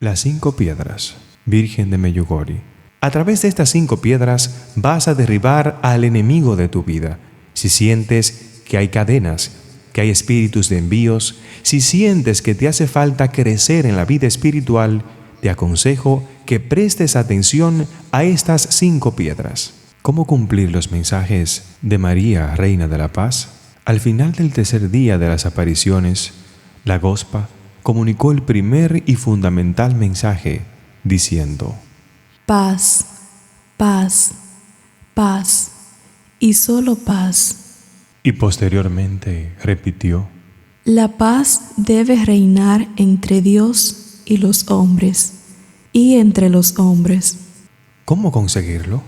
Las 5 piedras, Virgen de Medjugorje. A través de estas 5 piedras vas a derribar al enemigo de tu vida. Si sientes que hay cadenas, que hay espíritus de envíos, si sientes que te hace falta crecer en la vida espiritual, te aconsejo que prestes atención a estas 5 piedras. ¿Cómo cumplir los mensajes de María, Reina de la Paz? Al final del tercer día de las apariciones, la Gospa comunicó el primer y fundamental mensaje, diciendo: paz, paz, paz, y solo paz. Y posteriormente repitió: la paz debe reinar entre Dios y los hombres, y entre los hombres. ¿Cómo conseguirlo?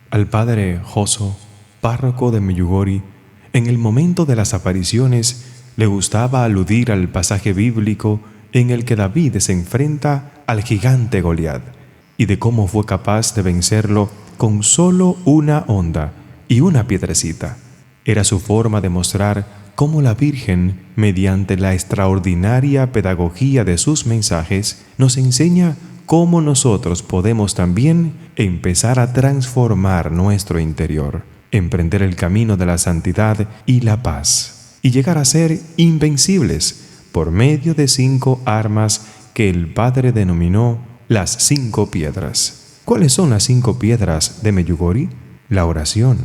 Al padre Joso, párroco de Medjugorje, en el momento de las apariciones, le gustaba aludir al pasaje bíblico en el que David se enfrenta al gigante Goliat y de cómo fue capaz de vencerlo con solo una honda y una piedrecita. Era su forma de mostrar cómo la Virgen, mediante la extraordinaria pedagogía de sus mensajes, nos enseña cómo nosotros podemos también empezar a transformar nuestro interior, emprender el camino de la santidad y la paz, y llegar a ser invencibles por medio de 5 armas que el Padre denominó las 5 piedras. ¿Cuáles son las 5 piedras de Medjugorje? La oración,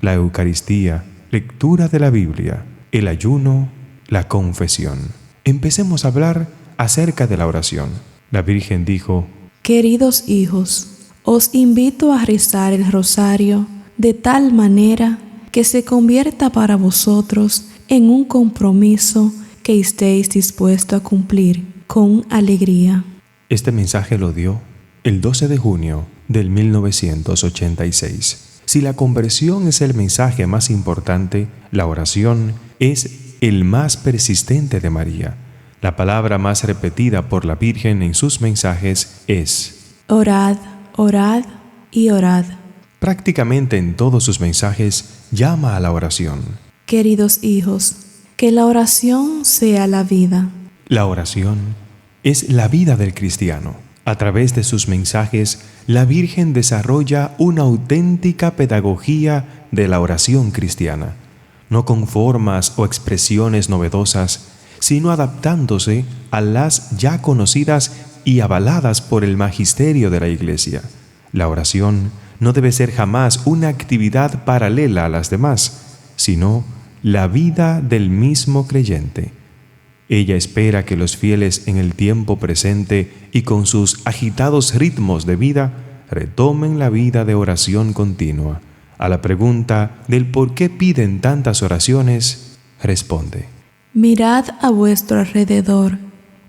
la Eucaristía, lectura de la Biblia, el ayuno, la confesión. Empecemos a hablar acerca de la oración. La Virgen dijo: queridos hijos, os invito a rezar el rosario de tal manera que se convierta para vosotros en un compromiso que estéis dispuestos a cumplir con alegría. Este mensaje lo dio el 12 de junio del 1986. Si la conversión es el mensaje más importante, la oración es el más persistente de María. La palabra más repetida por la Virgen en sus mensajes es: orad, orad y orad. Prácticamente en todos sus mensajes llama a la oración. Queridos hijos, que la oración sea la vida. La oración es la vida del cristiano. A través de sus mensajes, la Virgen desarrolla una auténtica pedagogía de la oración cristiana, no con formas o expresiones novedosas, sino adaptándose a las ya conocidas y avaladas por el magisterio de la Iglesia. La oración no debe ser jamás una actividad paralela a las demás, sino la vida del mismo creyente. Ella espera que los fieles en el tiempo presente y con sus agitados ritmos de vida retomen la vida de oración continua. A la pregunta del por qué piden tantas oraciones, responde: mirad a vuestro alrededor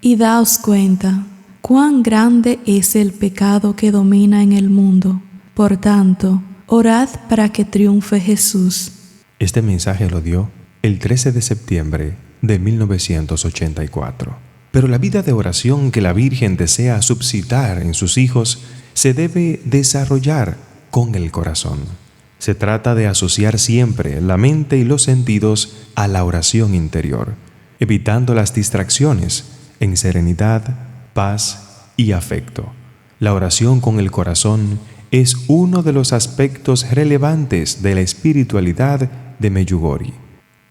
y daos cuenta cuán grande es el pecado que domina en el mundo. Por tanto, orad para que triunfe Jesús. Este mensaje lo dio el 13 de septiembre de 1984. Pero la vida de oración que la Virgen desea suscitar en sus hijos se debe desarrollar con el corazón. Se trata de asociar siempre la mente y los sentidos a la oración interior, evitando las distracciones en serenidad, paz y afecto. La oración con el corazón es uno de los aspectos relevantes de la espiritualidad de Medjugorje.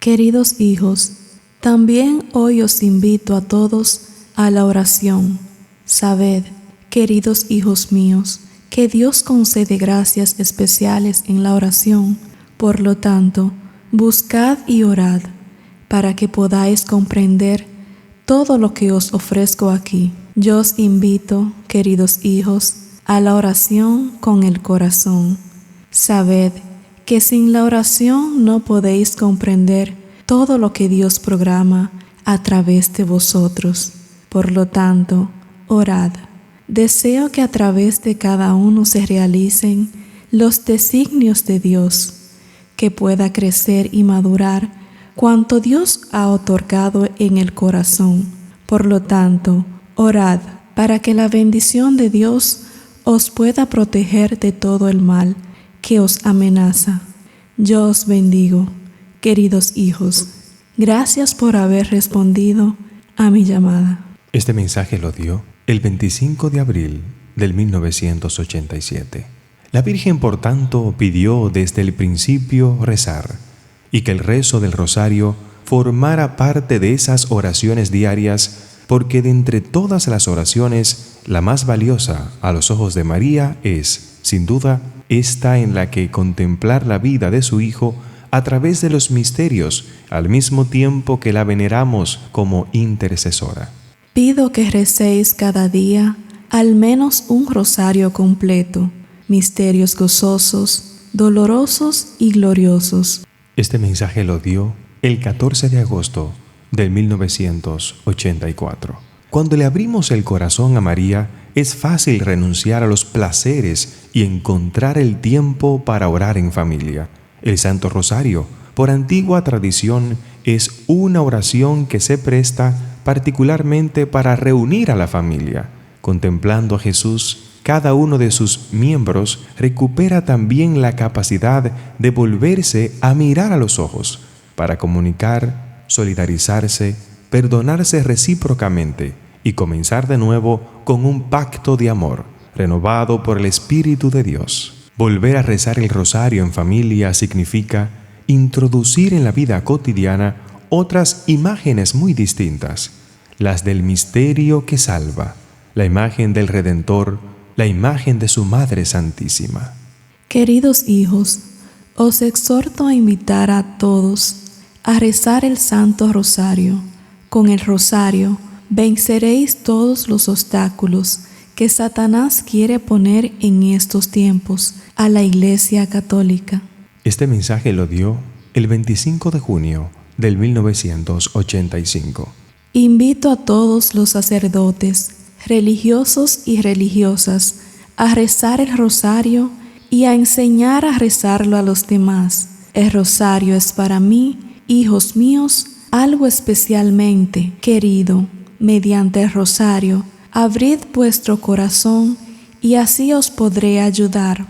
Queridos hijos, también hoy os invito a todos a la oración. Sabed, queridos hijos míos, que Dios concede gracias especiales en la oración. Por lo tanto, buscad y orad, para que podáis comprender todo lo que os ofrezco aquí. Yo os invito, queridos hijos, a la oración con el corazón. Sabed que sin la oración no podéis comprender todo lo que Dios programa a través de vosotros. Por lo tanto, orad. Deseo que a través de cada uno se realicen los designios de Dios, que pueda crecer y madurar cuanto Dios ha otorgado en el corazón. Por lo tanto, orad para que la bendición de Dios os pueda proteger de todo el mal que os amenaza. Yo os bendigo, queridos hijos. Gracias por haber respondido a mi llamada. Este mensaje lo dio el 25 de abril del 1987. La Virgen, por tanto, pidió desde el principio rezar y que el rezo del rosario formara parte de esas oraciones diarias, porque de entre todas las oraciones, la más valiosa a los ojos de María es, sin duda, esta en la que contemplar la vida de su Hijo a través de los misterios, al mismo tiempo que la veneramos como intercesora. Pido que recéis cada día al menos un rosario completo, misterios gozosos, dolorosos y gloriosos. Este mensaje lo dio el 14 de agosto de 1984. Cuando le abrimos el corazón a María, es fácil renunciar a los placeres y encontrar el tiempo para orar en familia. El Santo Rosario, por antigua tradición, es una oración que se presta particularmente para reunir a la familia. Contemplando a Jesús, cada uno de sus miembros recupera también la capacidad de volverse a mirar a los ojos, para comunicar, solidarizarse, perdonarse recíprocamente y comenzar de nuevo con un pacto de amor, renovado por el Espíritu de Dios. Volver a rezar el rosario en familia significa introducir en la vida cotidiana otras imágenes muy distintas, las del misterio que salva, la imagen del Redentor, la imagen de su Madre Santísima. Queridos hijos, os exhorto a invitar a todos a rezar el Santo Rosario. Con el rosario venceréis todos los obstáculos que Satanás quiere poner en estos tiempos a la Iglesia Católica. Este mensaje lo dio el 25 de junio del 1985. Invito a todos los sacerdotes, religiosos y religiosas a rezar el rosario y a enseñar a rezarlo a los demás. El rosario es para mí, hijos míos, algo especialmente querido. Mediante el rosario, abrid vuestro corazón y así os podré ayudar.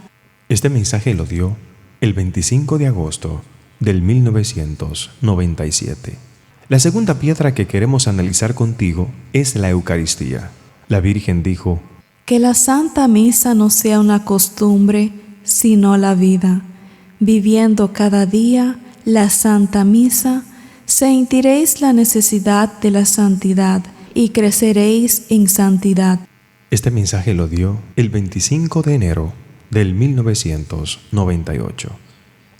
Este mensaje lo dio el 25 de agosto del 1997. La segunda piedra que queremos analizar contigo es la Eucaristía. La Virgen dijo: Que la Santa Misa no sea una costumbre, sino la vida. Viviendo cada día la Santa Misa, sentiréis la necesidad de la santidad y creceréis en santidad. Este mensaje lo dio el 25 de enero del 1998.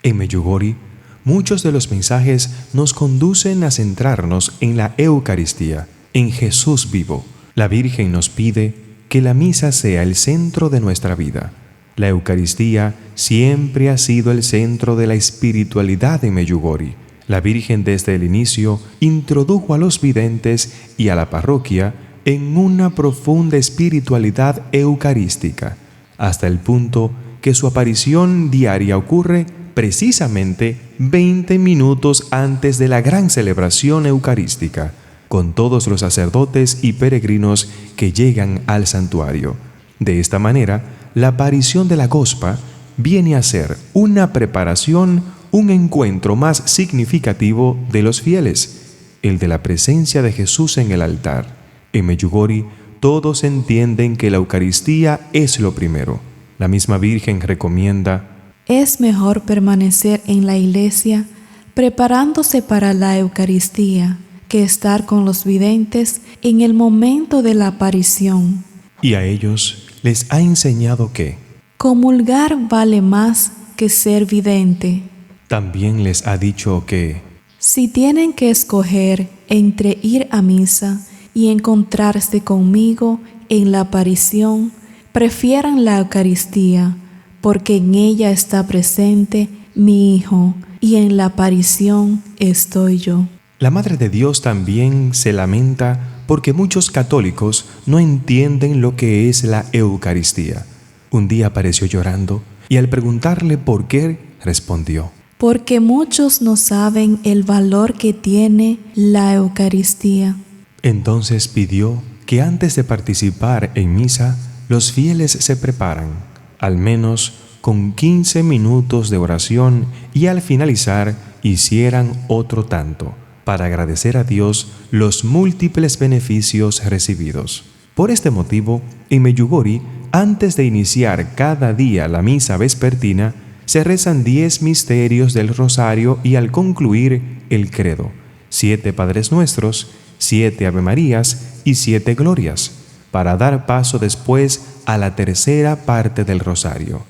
En Medjugorje, muchos de los mensajes nos conducen a centrarnos en la Eucaristía, en Jesús vivo. La Virgen nos pide que la misa sea el centro de nuestra vida. La Eucaristía siempre ha sido el centro de la espiritualidad en Medjugorje. La Virgen desde el inicio introdujo a los videntes y a la parroquia en una profunda espiritualidad eucarística, hasta el punto que su aparición diaria ocurre precisamente 20 minutos antes de la gran celebración eucarística, con todos los sacerdotes y peregrinos que llegan al santuario. De esta manera, la aparición de la Gospa viene a ser una preparación, un encuentro más significativo de los fieles, el de la presencia de Jesús en el altar. En Medjugorje, todos entienden que la Eucaristía es lo primero. La misma Virgen recomienda: es mejor permanecer en la iglesia preparándose para la Eucaristía que estar con los videntes en el momento de la aparición. Y a ellos les ha enseñado que comulgar vale más que ser vidente. También les ha dicho que si tienen que escoger entre ir a misa y encontrarse conmigo en la aparición, prefieran la Eucaristía, porque en ella está presente mi Hijo y en la aparición estoy yo. La Madre de Dios también se lamenta porque muchos católicos no entienden lo que es la Eucaristía. Un día apareció llorando y al preguntarle por qué, respondió: porque muchos no saben el valor que tiene la Eucaristía. Entonces pidió que antes de participar en misa, los fieles se preparan, al menos con 15 minutos de oración, y al finalizar hicieran otro tanto, para agradecer a Dios los múltiples beneficios recibidos. Por este motivo, en Medjugorje, antes de iniciar cada día la misa vespertina, se rezan 10 misterios del rosario y al concluir el credo, 7 Padres Nuestros, 7 Ave Marías y 7 Glorias, para dar paso después a la tercera parte del rosario.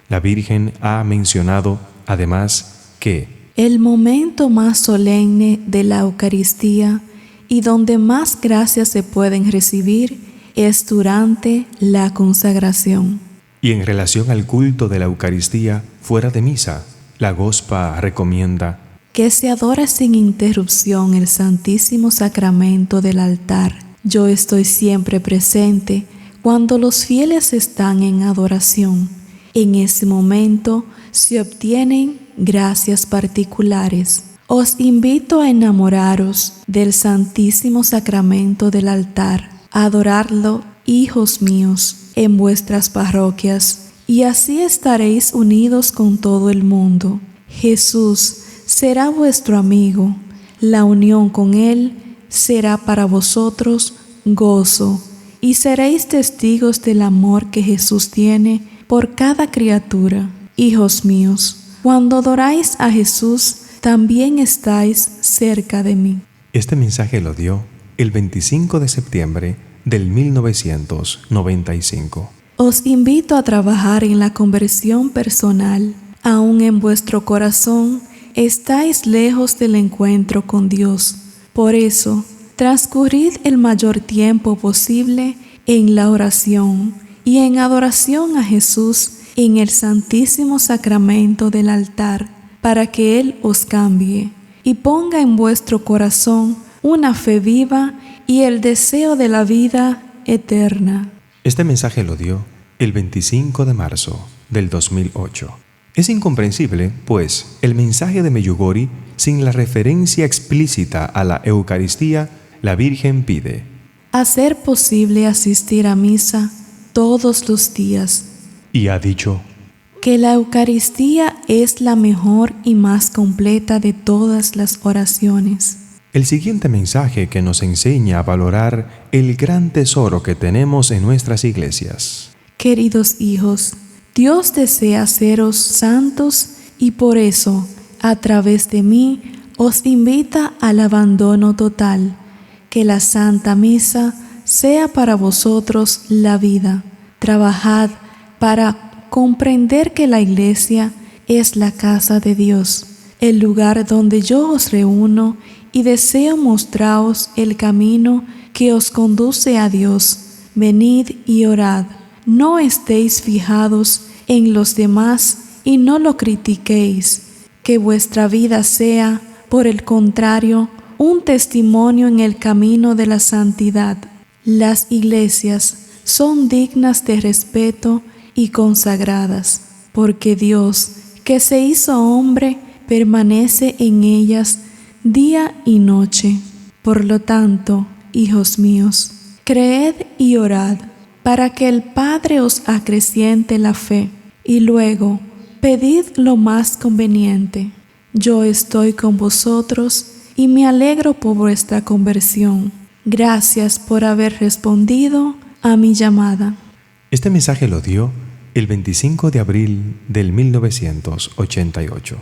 La Virgen ha mencionado, además, que el momento más solemne de la Eucaristía y donde más gracias se pueden recibir es durante la consagración. Y en relación al culto de la Eucaristía fuera de misa, la Gospa recomienda que se adore sin interrupción el Santísimo Sacramento del altar. Yo estoy siempre presente cuando los fieles están en adoración. En ese momento se obtienen gracias particulares. Os invito a enamoraros del Santísimo Sacramento del altar, a adorarlo, hijos míos, en vuestras parroquias, y así estaréis unidos con todo el mundo. Jesús será vuestro amigo, la unión con Él será para vosotros gozo, y seréis testigos del amor que Jesús tiene por cada criatura. Hijos míos, cuando adoráis a Jesús, también estáis cerca de mí. Este mensaje lo dio el 25 de septiembre del 1995. Os invito a trabajar en la conversión personal. Aún en vuestro corazón estáis lejos del encuentro con Dios. Por eso, transcurrid el mayor tiempo posible en la oración y en adoración a Jesús en el Santísimo Sacramento del altar, para que Él os cambie y ponga en vuestro corazón una fe viva y el deseo de la vida eterna. Este mensaje lo dio el 25 de marzo del 2008. Es incomprensible, pues, el mensaje de Medjugorje, sin la referencia explícita a la Eucaristía, la Virgen pide hacer posible asistir a misa todos los días. Y ha dicho que la Eucaristía es la mejor y más completa de todas las oraciones. El siguiente mensaje que nos enseña a valorar el gran tesoro que tenemos en nuestras iglesias. Queridos hijos, Dios desea haceros santos y por eso, a través de mí, os invita al abandono total. Que la Santa Misa sea para vosotros la vida. Trabajad para comprender que la Iglesia es la casa de Dios, el lugar donde yo os reúno y deseo mostraros el camino que os conduce a Dios. Venid y orad. No estéis fijados en los demás y no lo critiquéis. Que vuestra vida sea, por el contrario, un testimonio en el camino de la santidad. Las iglesias son dignas de respeto y consagradas, porque Dios, que se hizo hombre, permanece en ellas día y noche. Por lo tanto, hijos míos, creed y orad, para que el Padre os acreciente la fe, y luego pedid lo más conveniente. Yo estoy con vosotros y me alegro por vuestra conversión. Gracias por haber respondido a mi llamada. Este mensaje lo dio el 25 de abril del 1988.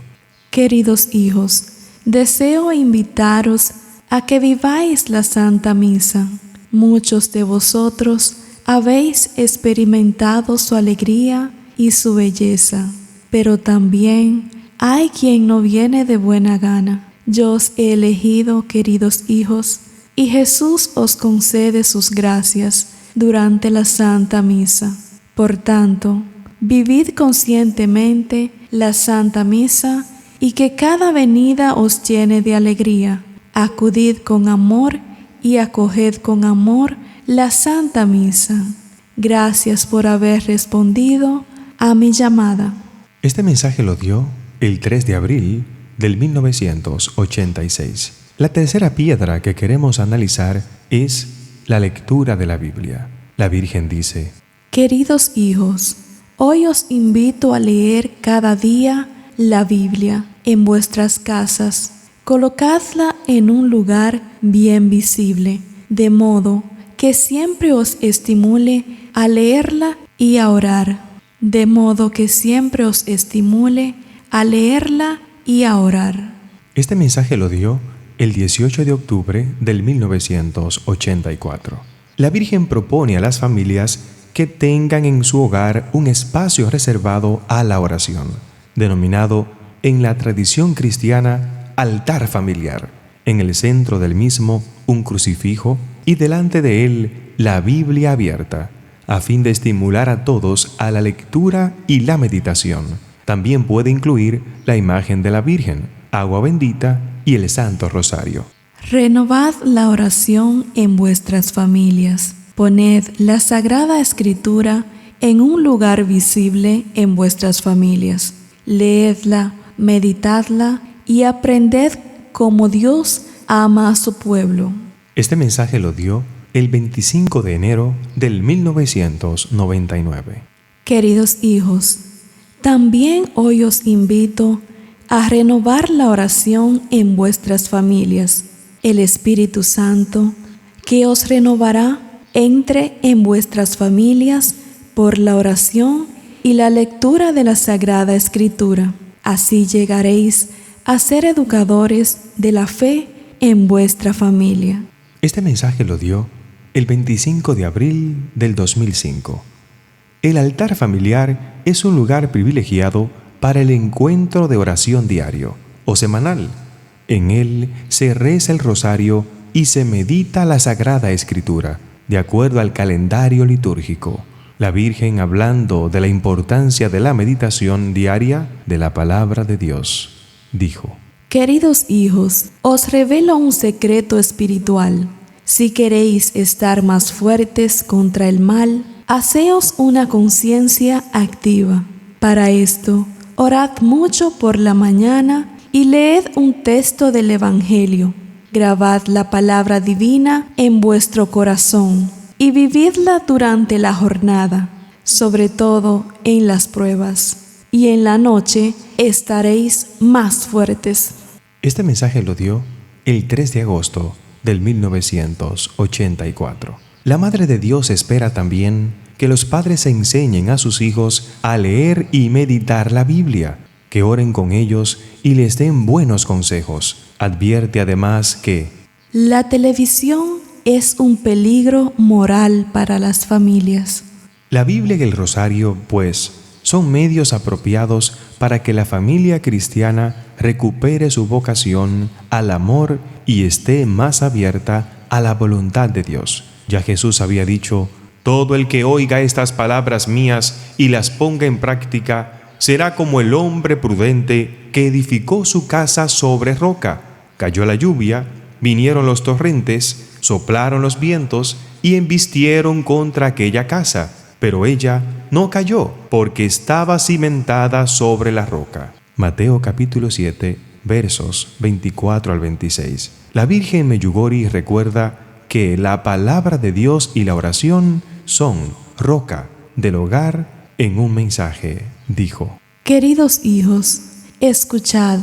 Queridos hijos, deseo invitaros a que viváis la Santa Misa. Muchos de vosotros habéis experimentado su alegría y su belleza, pero también hay quien no viene de buena gana. Yo os he elegido, queridos hijos, y Jesús os concede sus gracias durante la Santa Misa. Por tanto, vivid conscientemente la Santa Misa y que cada venida os llene de alegría. Acudid con amor y acoged con amor la Santa Misa. Gracias por haber respondido a mi llamada. Este mensaje lo dio el 3 de abril del 1986. La tercera piedra que queremos analizar es la lectura de la Biblia. La Virgen dice: Queridos hijos, hoy os invito a leer cada día la Biblia en vuestras casas. Colocadla en un lugar bien visible, de modo que siempre os estimule a leerla y a orar. De modo que siempre os estimule a leerla y a orar. Este mensaje lo dio el 18 de octubre del 1984. La Virgen propone a las familias que tengan en su hogar un espacio reservado a la oración, denominado en la tradición cristiana altar familiar. En el centro del mismo, un crucifijo y delante de él la Biblia abierta, a fin de estimular a todos a la lectura y la meditación. También puede incluir la imagen de la Virgen, agua bendita y el Santo Rosario. Renovad la oración en vuestras familias. Poned la Sagrada Escritura en un lugar visible en vuestras familias. Leedla, meditadla y aprended cómo Dios ama a su pueblo. Este mensaje lo dio el 25 de enero del 1999. Queridos hijos, también hoy os invito a renovar la oración en vuestras familias. El Espíritu Santo, que os renovará, entre en vuestras familias por la oración y la lectura de la Sagrada Escritura. Así llegaréis a ser educadores de la fe en vuestra familia. Este mensaje lo dio el 25 de abril del 2005. El altar familiar es un lugar privilegiado para el encuentro de oración diario o semanal. En él se reza el rosario y se medita la Sagrada Escritura, de acuerdo al calendario litúrgico. La Virgen, hablando de la importancia de la meditación diaria de la palabra de Dios, dijo: Queridos hijos, os revelo un secreto espiritual. Si queréis estar más fuertes contra el mal, haceos una conciencia activa. Para esto, orad mucho por la mañana y leed un texto del Evangelio. Grabad la palabra divina en vuestro corazón y vividla durante la jornada, sobre todo en las pruebas, y en la noche estaréis más fuertes. Este mensaje lo dio el 3 de agosto del 1984. La Madre de Dios espera también que los padres enseñen a sus hijos a leer y meditar la Biblia, que oren con ellos y les den buenos consejos. Advierte además que la televisión es un peligro moral para las familias. La Biblia y el rosario, pues, son medios apropiados para que la familia cristiana recupere su vocación al amor y esté más abierta a la voluntad de Dios. Ya Jesús había dicho: todo el que oiga estas palabras mías y las ponga en práctica será como el hombre prudente que edificó su casa sobre roca. Cayó la lluvia, vinieron los torrentes, soplaron los vientos y embistieron contra aquella casa, pero ella no cayó porque estaba cimentada sobre la roca. Mateo capítulo 7, versos 24 al 26. La Virgen Medjugorje recuerda que la palabra de Dios y la oración son roca del hogar. En un mensaje dijo: Queridos hijos, escuchad,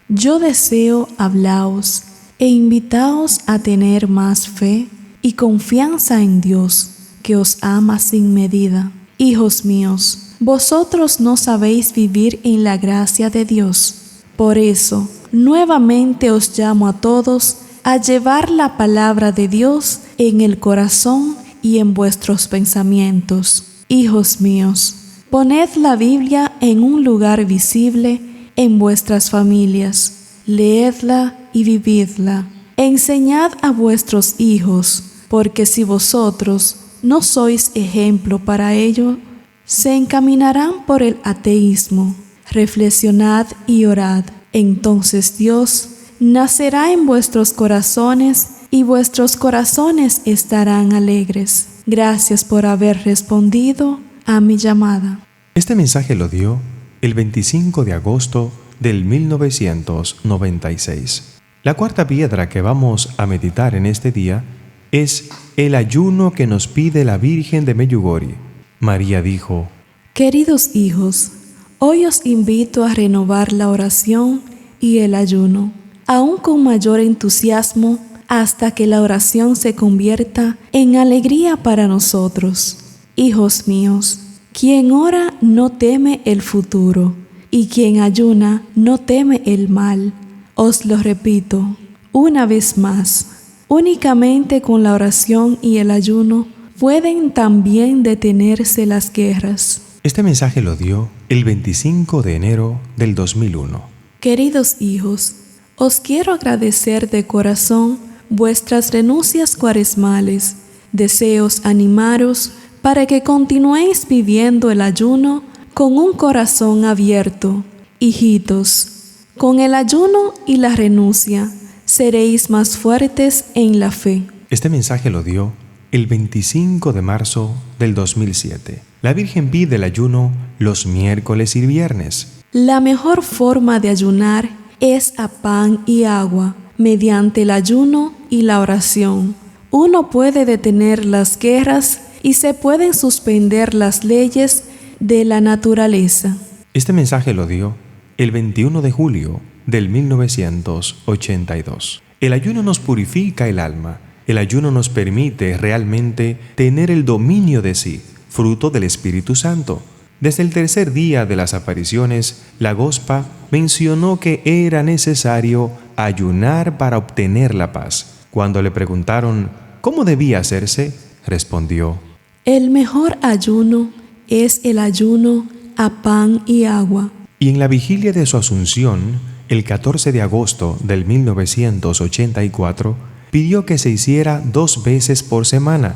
yo deseo hablaos e invitaos a tener más fe y confianza en Dios, que os ama sin medida. Hijos míos, vosotros no sabéis vivir en la gracia de Dios. Por eso, nuevamente os llamo a todos a llevar la palabra de Dios en el corazón y en vuestros pensamientos. Hijos míos, poned la Biblia en un lugar visible en vuestras familias. Leedla y vividla. Enseñad a vuestros hijos, porque si vosotros no sois ejemplo para ello, se encaminarán por el ateísmo. Reflexionad y orad. Entonces Dios nacerá en vuestros corazones y vuestros corazones estarán alegres. Gracias por haber respondido a mi llamada. Este mensaje lo dio el 25 de agosto del 1996. La cuarta piedra que vamos a meditar en este día es el ayuno que nos pide la Virgen de Medjugorje. María dijo: Queridos hijos, hoy os invito a renovar la oración y el ayuno, aún con mayor entusiasmo, hasta que la oración se convierta en alegría para nosotros. Hijos míos, quien ora no teme el futuro, y quien ayuna no teme el mal. Os lo repito una vez más, únicamente con la oración y el ayuno pueden también detenerse las guerras. Este mensaje lo dio el 25 de enero del 2001. Queridos hijos, os quiero agradecer de corazón vuestras renuncias cuaresmales. Deseos animaros para que continuéis viviendo el ayuno con un corazón abierto. Hijitos, con el ayuno y la renuncia seréis más fuertes en la fe. Este mensaje lo dio el 25 de marzo del 2007. La Virgen pide el ayuno los miércoles y viernes. La mejor forma de ayunar es a pan y agua, mediante el ayuno y la oración. Uno puede detener las guerras y se pueden suspender las leyes de la naturaleza. Este mensaje lo dio el 21 de julio del 1982. El ayuno nos purifica el alma. El ayuno nos permite realmente tener el dominio de sí, fruto del Espíritu Santo. Desde el tercer día de las apariciones, la Gospa mencionó que era necesario ayunar para obtener la paz. Cuando le preguntaron cómo debía hacerse, respondió: el mejor ayuno es el ayuno a pan y agua. Y en la vigilia de su Asunción, el 14 de agosto del 1984, pidió que se hiciera 2 veces por semana,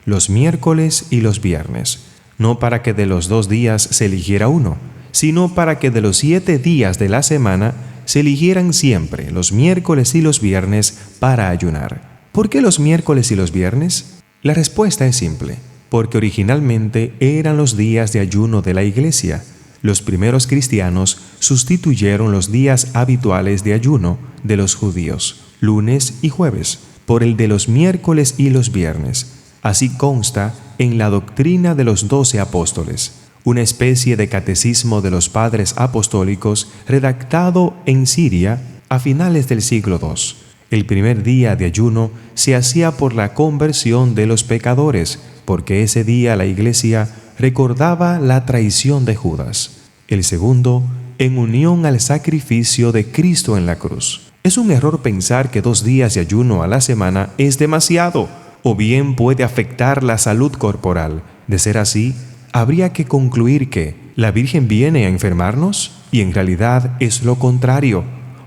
los miércoles y los viernes, no para que de los 2 días se eligiera uno, sino para que de los 7 días de la semana se eligieran siempre los miércoles y los viernes para ayunar. ¿Por qué los miércoles y los viernes? La respuesta es simple: porque originalmente eran los días de ayuno de la Iglesia. Los primeros cristianos sustituyeron los días habituales de ayuno de los judíos, lunes y jueves, por el de los miércoles y los viernes. Así consta en la doctrina de los 12 apóstoles, una especie de catecismo de los padres apostólicos redactado en Siria a finales del siglo II. El primer día de ayuno se hacía por la conversión de los pecadores, porque ese día la Iglesia recordaba la traición de Judas. El segundo, en unión al sacrificio de Cristo en la cruz. Es un error pensar que 2 días de ayuno a la semana es demasiado, o bien puede afectar la salud corporal. De ser así, habría que concluir que la Virgen viene a enfermarnos, y en realidad es lo contrario.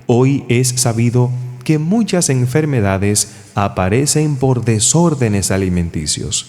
Hoy es sabido que muchas enfermedades aparecen por desórdenes alimenticios.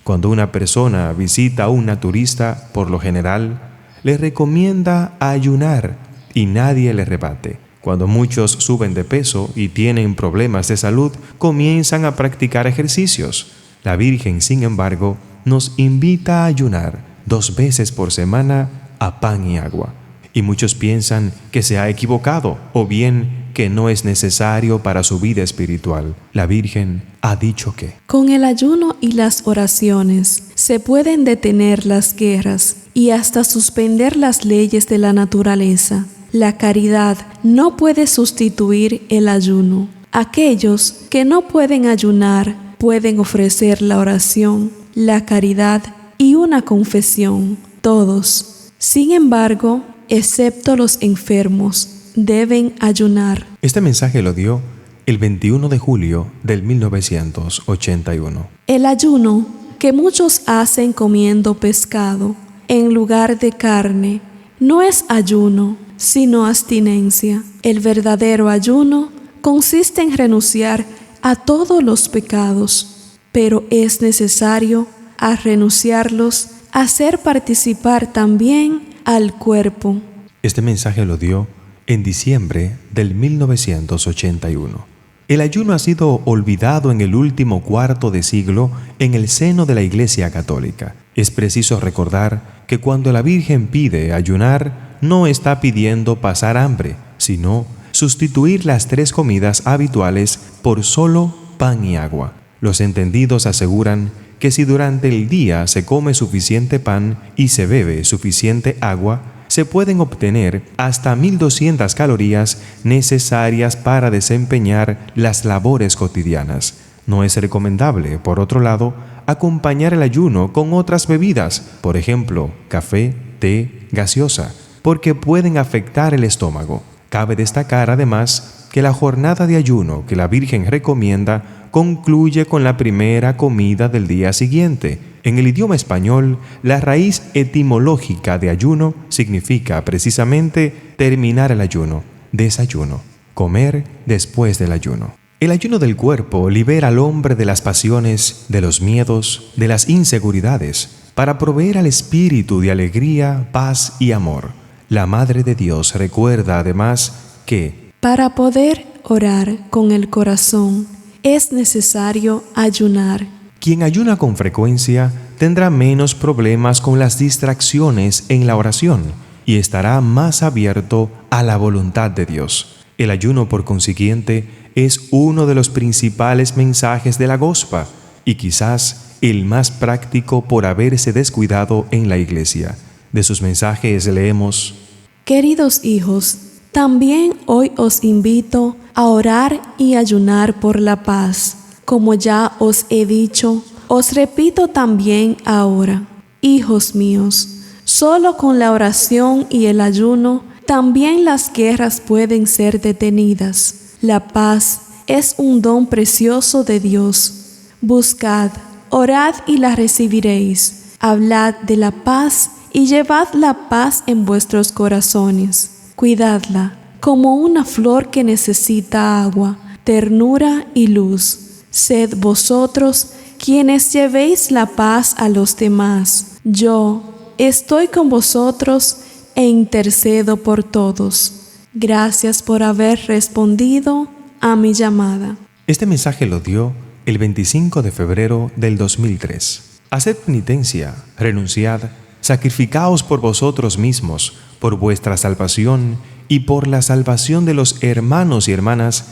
Cuando una persona visita a un naturista, por lo general, le recomienda ayunar y nadie le rebate. Cuando muchos suben de peso y tienen problemas de salud, comienzan a practicar ejercicios. La Virgen, sin embargo, nos invita a ayunar 2 veces por semana a pan y agua. Y muchos piensan que se ha equivocado, o bien que no es necesario para su vida espiritual. La Virgen ha dicho que con el ayuno y las oraciones se pueden detener las guerras y hasta suspender las leyes de la naturaleza. La caridad no puede sustituir el ayuno. Aquellos que no pueden ayunar pueden ofrecer la oración, la caridad y una confesión. Todos, sin embargo, excepto los enfermos, deben ayunar. Este mensaje lo dio el 21 de julio del 1981. El ayuno que muchos hacen comiendo pescado en lugar de carne no es ayuno, sino abstinencia. El verdadero ayuno consiste en renunciar a todos los pecados, pero es necesario, al renunciarlos, hacer participar también al cuerpo. Este mensaje lo dio en diciembre del 1981. El ayuno ha sido olvidado en el último cuarto de siglo en el seno de la Iglesia Católica. Es preciso recordar que cuando la Virgen pide ayunar, no está pidiendo pasar hambre, sino sustituir las 3 comidas habituales por solo pan y agua. Los entendidos aseguran que si durante el día se come suficiente pan y se bebe suficiente agua, se pueden obtener hasta 1200 calorías necesarias para desempeñar las labores cotidianas. No es recomendable, por otro lado, acompañar el ayuno con otras bebidas, por ejemplo, café, té, gaseosa, porque pueden afectar el estómago. Cabe destacar además que la jornada de ayuno que la Virgen recomienda concluye con la primera comida del día siguiente. En el idioma español, la raíz etimológica de ayuno significa precisamente terminar el ayuno, desayuno, comer después del ayuno. El ayuno del cuerpo libera al hombre de las pasiones, de los miedos, de las inseguridades, para proveer al espíritu de alegría, paz y amor. La Madre de Dios recuerda además que para poder orar con el corazón es necesario ayunar. quien ayuna con frecuencia tendrá menos problemas con las distracciones en la oración y estará más abierto a la voluntad de Dios. El ayuno, por consiguiente, es uno de los principales mensajes de la Gospa y quizás el más práctico por haberse descuidado en la Iglesia. De sus mensajes leemos: Queridos hijos, también hoy os invito a orar y ayunar por la paz. Como ya os he dicho, os repito también ahora. Hijos míos, solo con la oración y el ayuno también las guerras pueden ser detenidas. La paz es un don precioso de Dios. Buscad, orad y la recibiréis. Hablad de la paz y llevad la paz en vuestros corazones. Cuidadla como una flor que necesita agua, ternura y luz. Sed vosotros quienes llevéis la paz a los demás. Yo estoy con vosotros e intercedo por todos. Gracias por haber respondido a mi llamada. Este mensaje lo dio el 25 de febrero del 2003. Haced penitencia, renunciad, sacrificaos por vosotros mismos, por vuestra salvación y por la salvación de los hermanos y hermanas.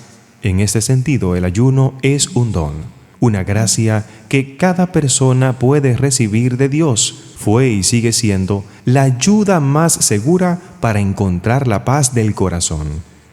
En este sentido, el ayuno es un don, una gracia que cada persona puede recibir de Dios. Fue y sigue siendo la ayuda más segura para encontrar la paz del corazón,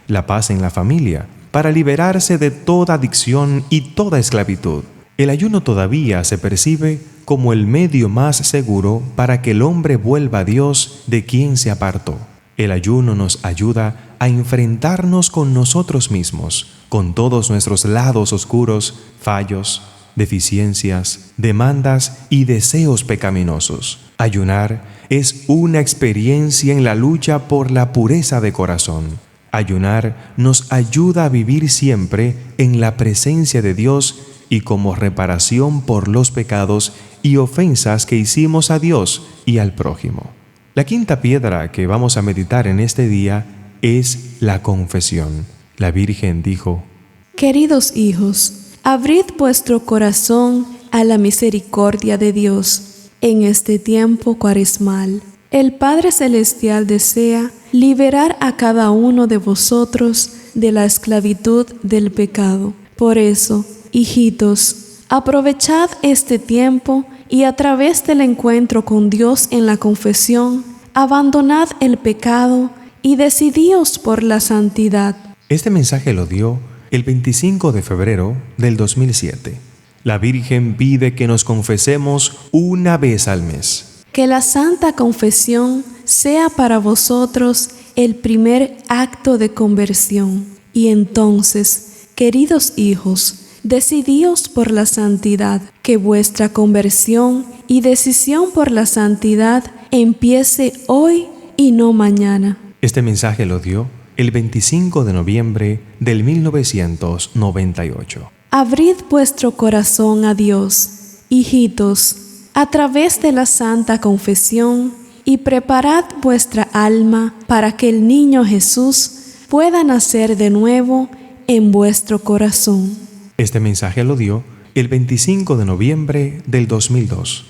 la paz en la familia, para liberarse de toda adicción y toda esclavitud. El ayuno todavía se percibe como el medio más seguro para que el hombre vuelva a Dios de quien se apartó. El ayuno nos ayuda a enfrentarnos con nosotros mismos, con todos nuestros lados oscuros, fallos, deficiencias, demandas y deseos pecaminosos. Ayunar es una experiencia en la lucha por la pureza de corazón. Ayunar nos ayuda a vivir siempre en la presencia de Dios y como reparación por los pecados y ofensas que hicimos a Dios y al prójimo. La quinta piedra que vamos a meditar en este día es la confesión. La Virgen dijo: Queridos hijos, abrid vuestro corazón a la misericordia de Dios. En este tiempo cuaresmal, el Padre Celestial desea liberar a cada uno de vosotros de la esclavitud del pecado. Por eso, hijitos, aprovechad este tiempo y a través del encuentro con Dios en la confesión, abandonad el pecado y decidíos por la santidad. Este mensaje lo dio el 25 de febrero del 2007. La Virgen pide que nos confesemos una vez al mes. Que la Santa Confesión sea para vosotros el primer acto de conversión. Y entonces, queridos hijos, decidíos por la santidad, que vuestra conversión y decisión por la santidad empiece hoy y no mañana. Este mensaje lo dio el 25 de noviembre del 1998. Abrid vuestro corazón a Dios, hijitos, a través de la Santa Confesión, y preparad vuestra alma para que el niño Jesús pueda nacer de nuevo en vuestro corazón. Este mensaje lo dio el 25 de noviembre del 2002.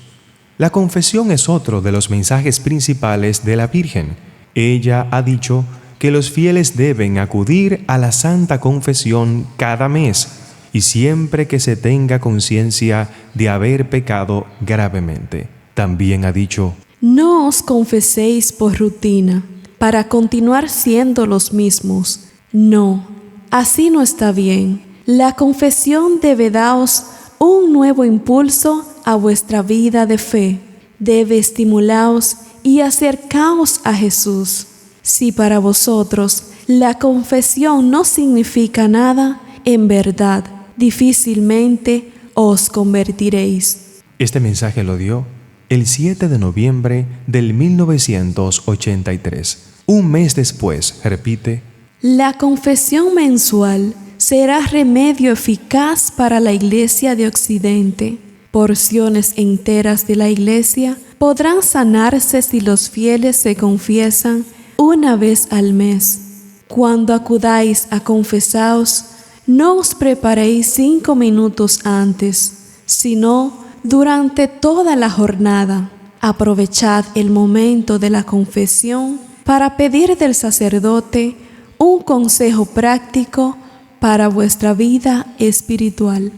La confesión es otro de los mensajes principales de la Virgen. Ella ha dicho que los fieles deben acudir a la Santa Confesión cada mes y siempre que se tenga conciencia de haber pecado gravemente. También ha dicho: No os confeséis por rutina, para continuar siendo los mismos. No, así no está bien. La confesión debe daros un nuevo impulso a vuestra vida de fe. Debe estimularos y acercaos a Jesús. Si para vosotros la confesión no significa nada, en verdad, difícilmente os convertiréis. Este mensaje lo dio el 7 de noviembre del 1983. Un mes después, repite: La confesión mensual será remedio eficaz para la Iglesia de Occidente. Porciones enteras de la Iglesia podrán sanarse si los fieles se confiesan una vez al mes. Cuando acudáis a confesaos, no os preparéis 5 minutos antes, sino durante toda la jornada. Aprovechad el momento de la confesión para pedir del sacerdote un consejo práctico para vuestra vida espiritual.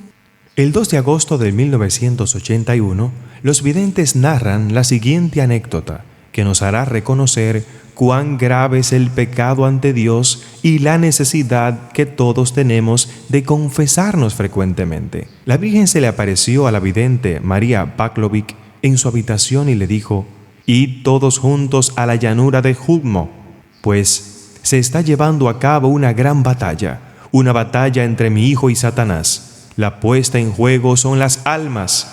El 2 de agosto de 1981, los videntes narran la siguiente anécdota que nos hará reconocer cuán grave es el pecado ante Dios y la necesidad que todos tenemos de confesarnos frecuentemente. La Virgen se le apareció a la vidente María Pavlović en su habitación y le dijo: «Id todos juntos a la llanura de Judmo, pues se está llevando a cabo una gran batalla, una batalla entre mi hijo y Satanás. La puesta en juego son las almas».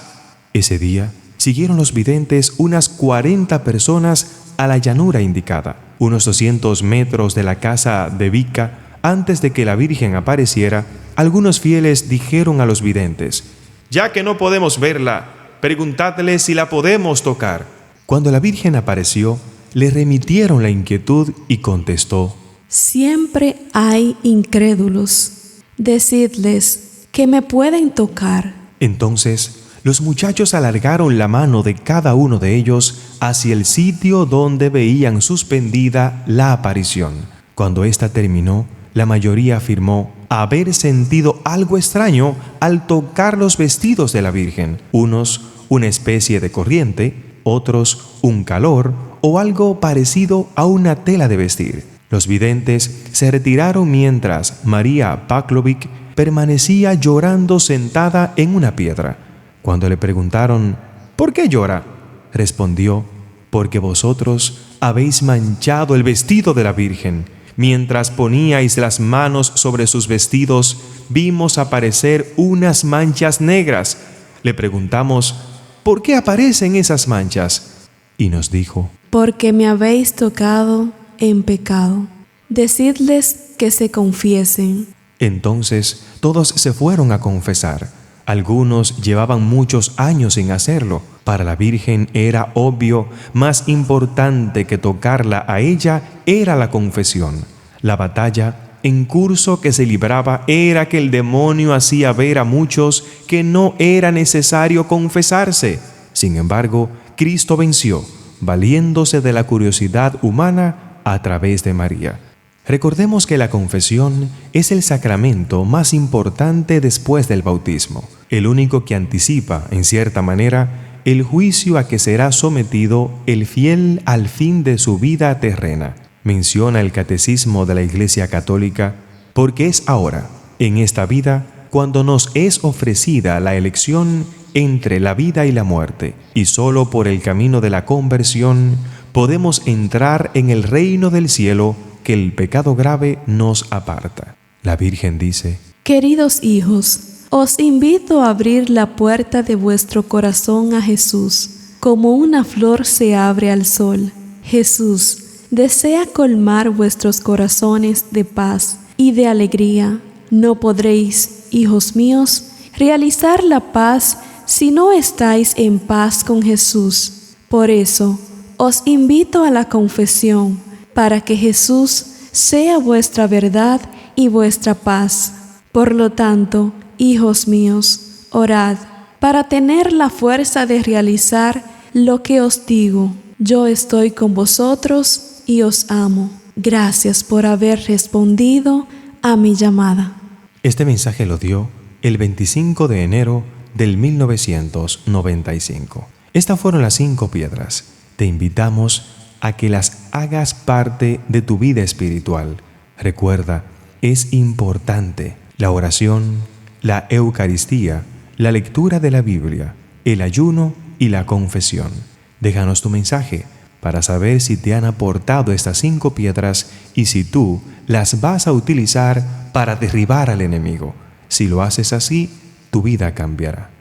Ese día siguieron los videntes unas 40 personas a la llanura indicada, unos 200 metros de la casa de Vica. Antes de que la Virgen apareciera, algunos fieles dijeron a los videntes: «Ya que no podemos verla, preguntadle si la podemos tocar». Cuando la Virgen apareció, le remitieron la inquietud y contestó: Siempre hay incrédulos. Decidles que me pueden tocar. Entonces los muchachos alargaron la mano de cada uno de ellos hacia el sitio donde veían suspendida la aparición. Cuando ésta terminó, la mayoría afirmó haber sentido algo extraño al tocar los vestidos de la Virgen. Unos una especie de corriente, otros un calor o algo parecido a una tela de vestir. Los videntes se retiraron mientras María Pavlović permanecía llorando sentada en una piedra. Cuando le preguntaron: «¿Por qué llora?», respondió: «Porque vosotros habéis manchado el vestido de la Virgen. Mientras poníais las manos sobre sus vestidos, vimos aparecer unas manchas negras. Le preguntamos: «¿Por qué aparecen esas manchas?». Y nos dijo: Porque me habéis tocado en pecado. Decidles que se confiesen. Entonces todos se fueron a confesar. Algunos llevaban muchos años sin hacerlo. Para la Virgen era obvio, más importante que tocarla a ella era la confesión. La batalla en curso que se libraba era que el demonio hacía ver a muchos que no era necesario confesarse. Sin embargo, Cristo venció, valiéndose de la curiosidad humana a través de María. Recordemos que la confesión es el sacramento más importante después del bautismo, el único que anticipa, en cierta manera, el juicio a que será sometido el fiel al fin de su vida terrena. Menciona el Catecismo de la Iglesia Católica: porque es ahora, en esta vida, cuando nos es ofrecida la elección entre la vida y la muerte, y solo por el camino de la conversión podemos entrar en el reino del cielo que el pecado grave nos aparta. La Virgen dice: Queridos hijos, os invito a abrir la puerta de vuestro corazón a Jesús, como una flor se abre al sol. Jesús desea colmar vuestros corazones de paz y de alegría. No podréis, hijos míos, realizar la paz si no estáis en paz con Jesús. Por eso, os invito a la confesión, para que Jesús sea vuestra verdad y vuestra paz. Por lo tanto, hijos míos, orad para tener la fuerza de realizar lo que os digo. Yo estoy con vosotros y os amo. Gracias por haber respondido a mi llamada. Este mensaje lo dio el 25 de enero del 1995. Estas fueron las 5 piedras te invitamos a que las hagas parte de tu vida espiritual. Recuerda, es importante la oración, la Eucaristía, la lectura de la Biblia, el ayuno y la confesión. Déjanos tu mensaje para saber si te han aportado estas 5 piedras y si tú las vas a utilizar para derribar al enemigo. Si lo haces así, tu vida cambiará.